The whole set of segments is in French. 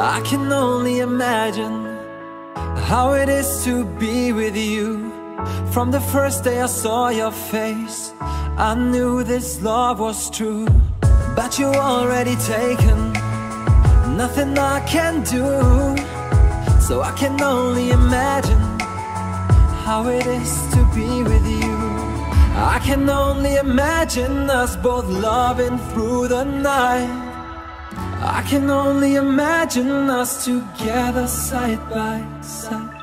I can only imagine how it is to be with you. From the first day I saw your face, I knew this love was true. But you already taken, nothing I can do. So I can only imagine how it is to be with you. I can only imagine us both loving through the night. I can only imagine us together side by side.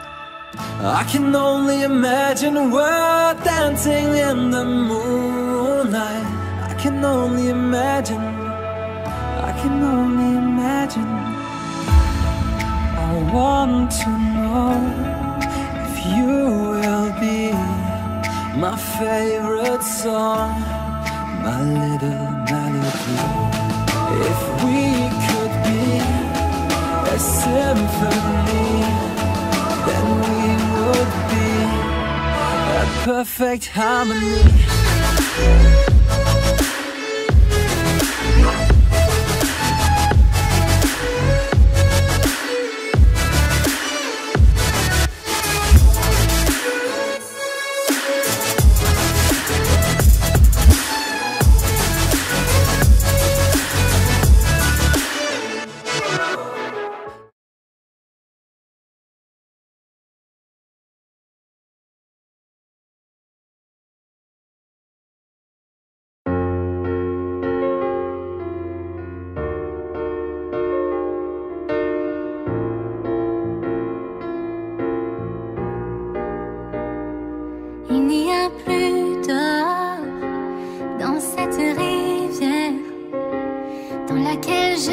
I can only imagine we're dancing in the moonlight. I can only imagine, I can only imagine. I want to know if you will be my favorite song, my little melody. If we could be a symphony, then we would be a perfect harmony. Il n'y a plus d'or dans cette rivière dans laquelle je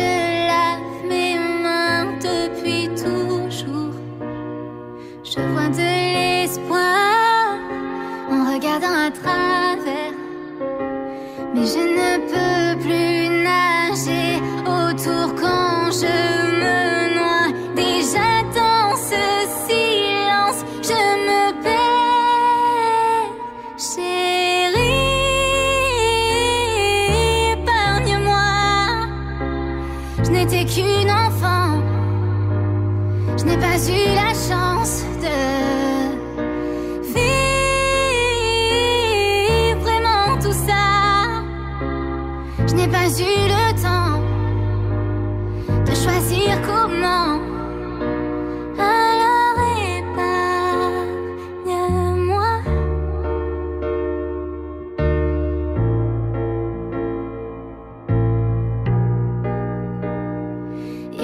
lave mes mains depuis toujours. Je vois de l'espoir en regardant à travers, mais je ne peux plus nager autour quand je me noie. Déjà dans ce silence, je me perds. Chérie, épargne-moi. Je n'étais qu'une enfant, je n'ai pas eu la chance de vivre vraiment tout ça. Je n'ai pas eu le temps de choisir comment. Alors épargne-moi.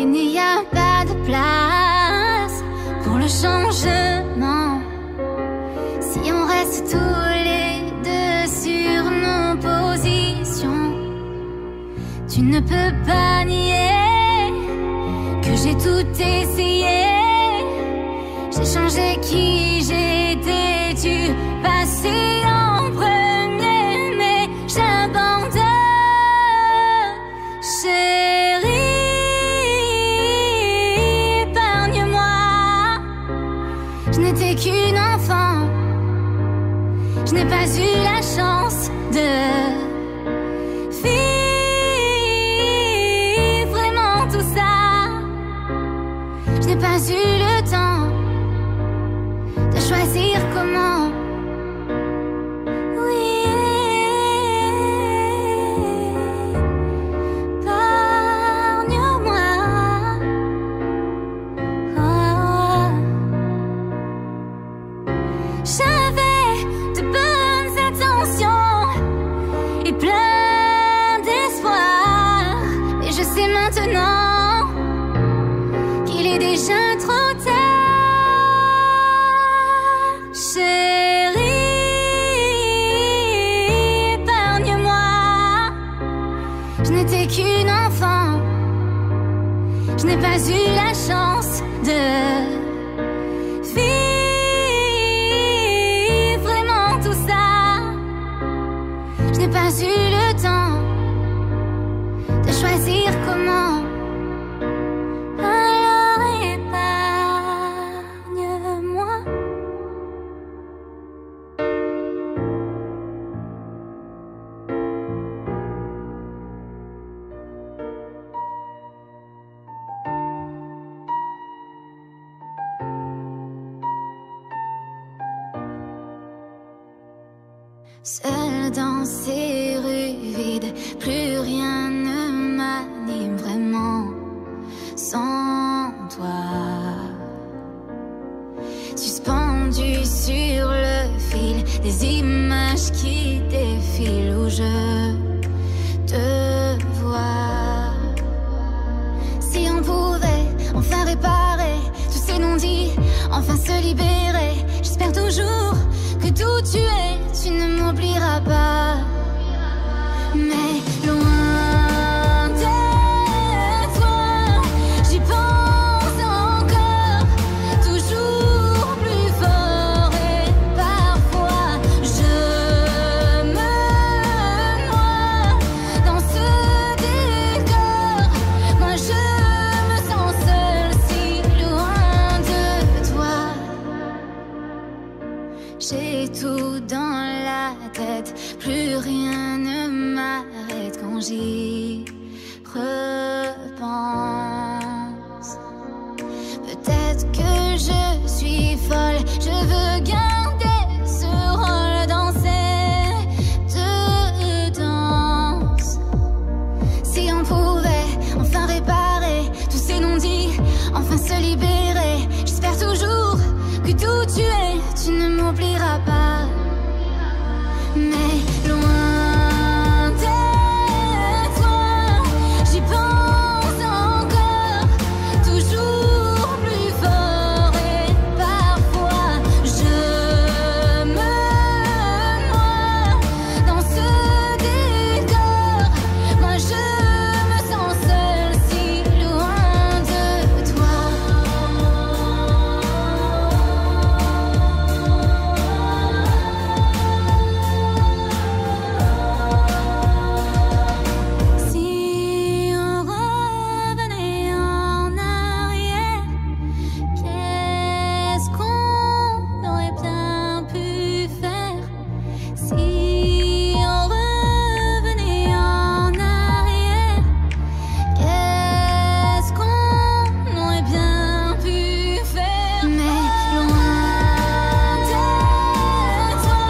Il n'y a pas de place pour le changement si on reste tous les deux sur nos positions. Tu ne peux pas nier que j'ai tout essayé. J'ai changé qui j'étais, tu passais en premier, mais j'abandonne. Chérie, épargne-moi. Je n'étais qu'une enfant, je n'ai pas eu la chance de vivre vraiment tout ça. Je n'ai pas eu le temps de choisir comment. Oui, épargne-moi. Oh. J'avais de bonnes intentions et plein d'espoir, et je sais maintenant qu'il est déjà trop tard. Chérie, épargne-moi. Je n'étais qu'une enfant, je n'ai pas eu la chance de vivre vraiment tout ça. Je n'ai pas eu le temps de choisir comment. Alors épargne-moi. Seule dans ces rues vides, plus rien ne m'anime vraiment sans toi. Suspendu sur le fil, des images qui défilent où je te vois. Si on pouvait enfin réparer tous ces non-dits, enfin se libérer, j'espère toujours que d'où tu es, tu ne m'oublieras pas. Mais loin de toi, j'y pense encore, toujours plus fort. Et parfois je me noie dans ce décor. Moi je me sens seule si loin de toi. J'ai tout dans la tête, plus rien ne m'arrête quand j'y repense. Peut-être que je suis folle, je veux garder ce rôle dans cette danse. Si on pouvait enfin réparer tous ces non-dits, enfin se libérer, j'espère toujours que d'où tu es, tu ne m'oublieras pas. Mais loin de toi, j'y pense encore, toujours plus fort. Et parfois je me noie dans ce décor. Moi je me sens seule si loin de toi. Si on revenait en arrière, qu'est-ce qu'on aurait bien pu faire? Si on revenait en arrière, qu'est-ce qu'on aurait bien pu faire? Mais loin de toi,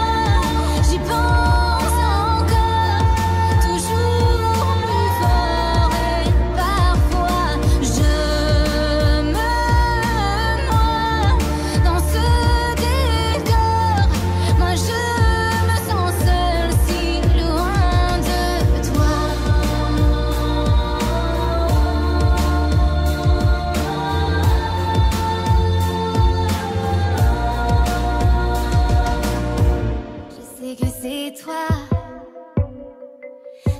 j'y pense encore, toujours plus fort. Et parfois je me noie dans ce décor. Moi je me sens seule si loin de toi. Je sais que c'est toi.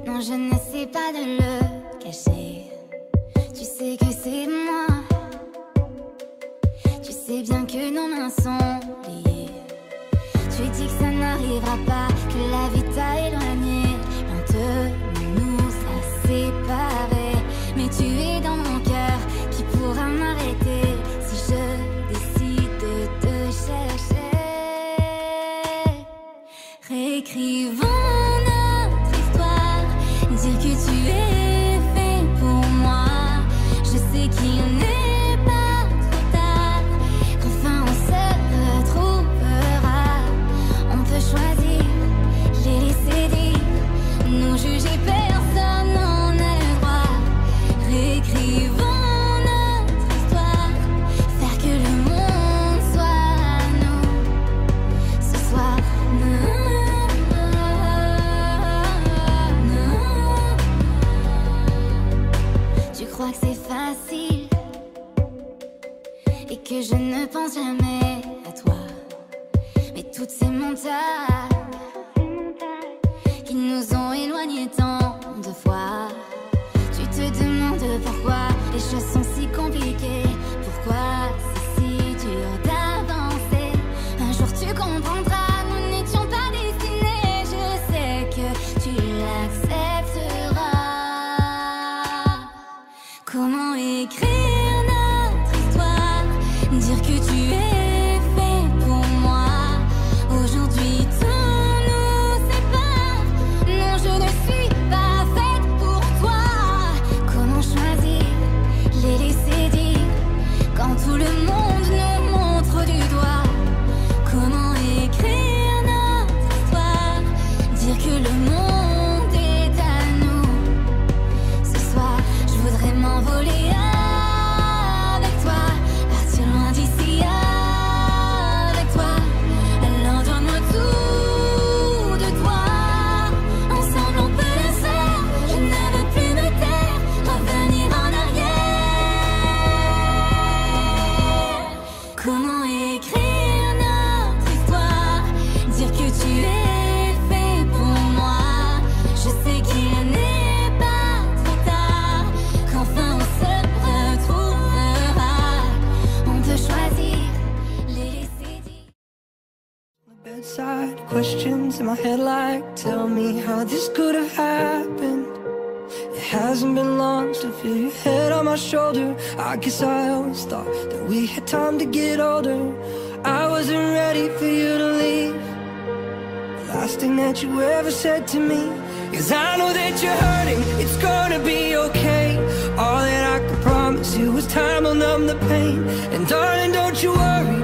Non, je n'essaie pas de le cacher. Tu sais que c'est moi. Tu sais bien que nos mains sont liées. Tu dis que ça n'arrivera pas, que la vie t'a éloigné, loin de nous à séparer. Mais tu es dans mon cœur, qui pourra m'arrêter si je décide de te chercher? Réécrivons notre histoire, dire que tu es fait pour moi. Je sais qu'il n'est pas trop tard, qu'enfin on se retrouvera. On peut choisir, les laisser dire, nous juger, personne n'en a le droit. Réécrivons notre histoire, faire que le monde soit à nous ce soir. Tu crois que c'est facile et que je ne pense jamais à toi, mais toutes ces montagnes qui nous ont éloignés tant de fois. Tu te demandes pourquoi les choses sont si compliquées, pourquoi c'est si dur d'avancer. Un jour tu comprendras, nous n'étions pas destinés. Je sais que tu l'accepteras. Comment écrire notre histoire, dire que tu es fait pour moi. Aujourd'hui tout nous sépare, non je ne suis pas faite pour toi. Comment choisir, les laisser dire, questions in my head like, tell me how this could have happened. It hasn't been long to feel your head on my shoulder. I guess I always thought that we had time to get older. I wasn't ready for you to leave. The last thing that you ever said to me is, I know that you're hurting, it's gonna be okay. All that I could promise you was time will numb the pain. And darling, don't you worry,